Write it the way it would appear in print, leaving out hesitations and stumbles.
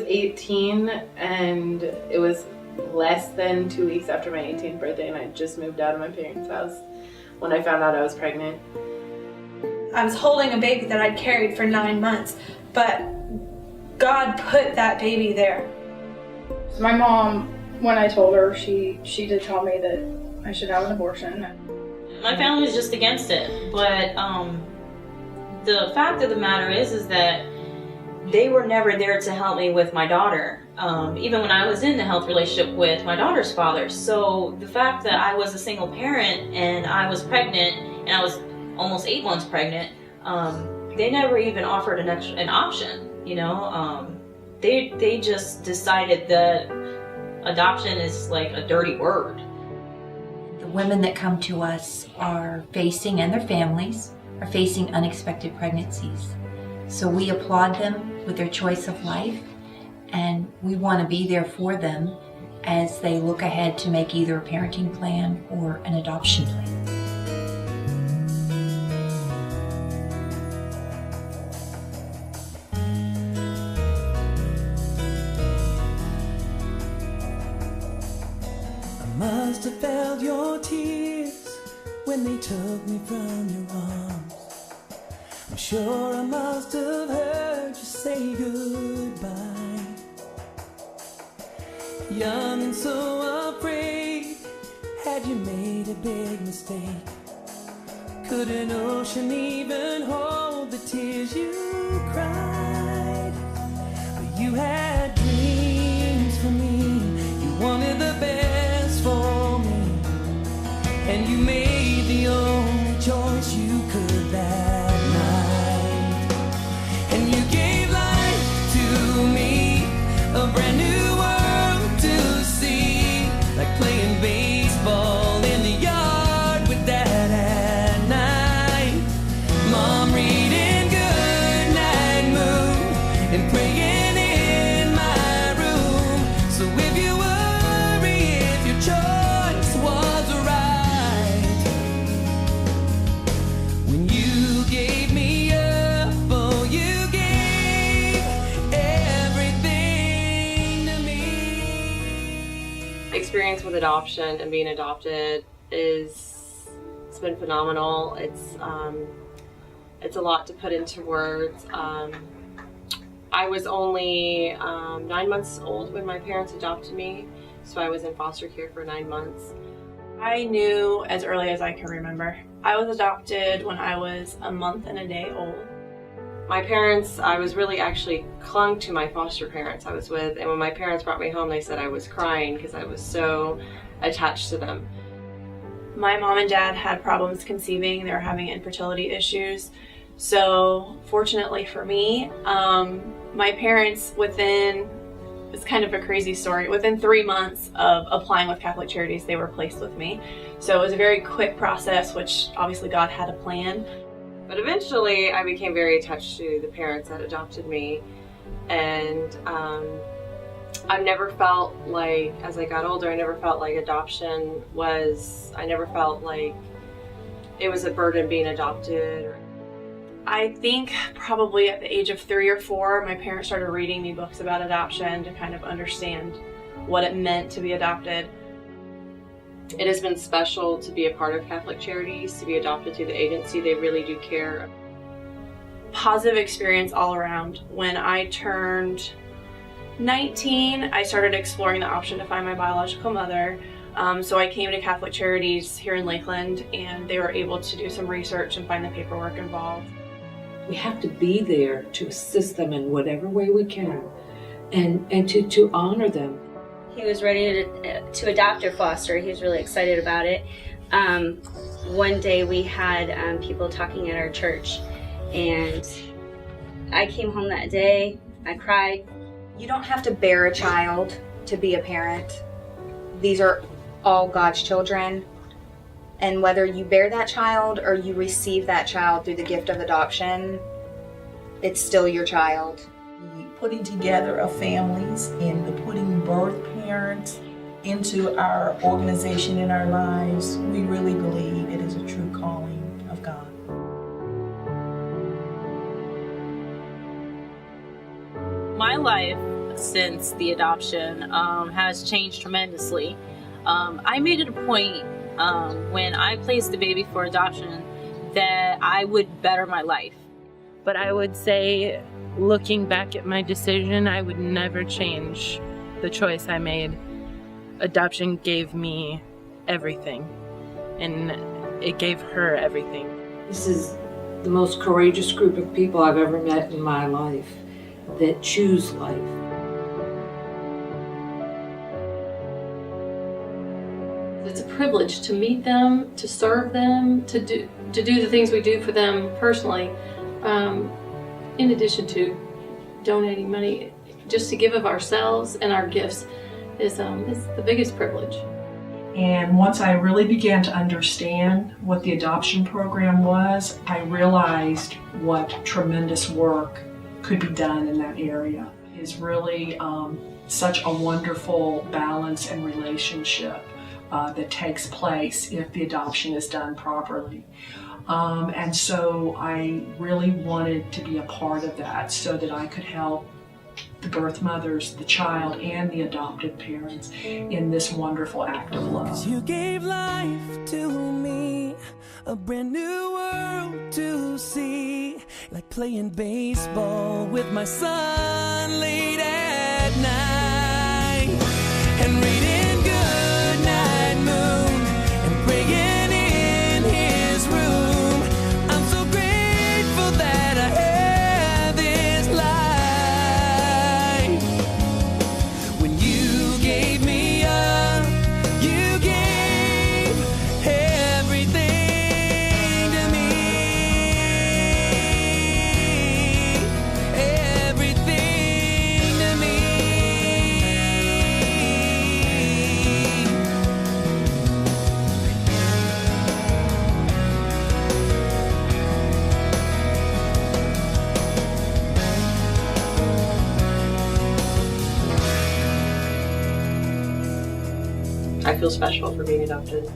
18 and it was less than 2 weeks after my 18th birthday, and I just moved out of my parents' house when I found out I was pregnant. I was holding a baby that I'd carried for 9 months, but God put that baby there. My mom, when I told her, she did tell me that I should have an abortion. My family was just against it, but the fact of the matter is that they were never there to help me with my daughter, even when I was in the health relationship with my daughter's father. So the fact that I was a single parent and I was pregnant, and I was almost 8 months pregnant, they never even offered an option, you know. They just decided that adoption is like a dirty word. The women that come to us are facing, and their families, are facing unexpected pregnancies. So we applaud them with their choice of life, and we want to be there for them as they look ahead to make either a parenting plan or an adoption plan. Must have felt your tears when they took me from your arms. I'm sure I must have heard you say goodbye. Young and so afraid, had you made a big mistake? Could an ocean even hold the tears you cried? But you had dreams for me, you wanted the best for me, and you made the only choice you could that night. And you gave life to me, a brand new world to see, like playing baseball in the yard with Dad at night. Mom reading Goodnight Moon and praying in my room. So if you worry if your choice was right, when you gave me up, oh, you gave everything to me. Experience with adoption and being adopted it's been phenomenal. It's a lot to put into words. I was only 9 months old when my parents adopted me, so I was in foster care for 9 months. I knew as early as I can remember. I was adopted when I was a month and a day old. My parents, I was really actually clung to my foster parents I was with, and when my parents brought me home, they said I was crying because I was so attached to them. My mom and dad had problems conceiving. They were having infertility issues. So fortunately for me, my parents it's kind of a crazy story, within 3 months of applying with Catholic Charities, they were placed with me. So it was a very quick process, which obviously God had a plan. But eventually I became very attached to the parents that adopted me, and I've never felt like, as I got older, I never felt like adoption was, I never felt like it was a burden being adopted. I think probably at the age of 3 or 4, my parents started reading me books about adoption to kind of understand what it meant to be adopted. It has been special to be a part of Catholic Charities, to be adopted through the agency. They really do care. Positive experience all around. When I turned 19, I started exploring the option to find my biological mother. So I came to Catholic Charities here in Lakeland, and they were able to do some research and find the paperwork involved. We have to be there to assist them in whatever way we can, and to honor them. He was ready to adopt or foster. He was really excited about it. One day we had people talking at our church, and I came home that day. I cried. You don't have to bear a child to be a parent. These are all God's children. And whether you bear that child or you receive that child through the gift of adoption, it's still your child. Putting together of families and the putting birth parents into our organization in our lives, we really believe it is a true calling of God. My life since the adoption has changed tremendously. I made it a point when I placed the baby for adoption that I would better my life. But I would say, looking back at my decision, I would never change the choice I made. Adoption gave me everything, and it gave her everything. This is the most courageous group of people I've ever met in my life that choose life. It's a privilege to meet them, to serve them, to do the things we do for them personally, in addition to donating money. Just to give of ourselves and our gifts is the biggest privilege. And once I really began to understand what the adoption program was, I realized what tremendous work could be done in that area. It's really such a wonderful balance and relationship that takes place if the adoption is done properly. And so I really wanted to be a part of that so that I could help the birth mothers, the child, and the adopted parents in this wonderful act of love. You gave life to me, a brand new world to see, like playing baseball with my son late at night, and reading Goodnight Moon, and praying in his room. I'm so grateful that I have this life. When you gave me up, you gave everything to me. Everything to me. I feel special for being adopted.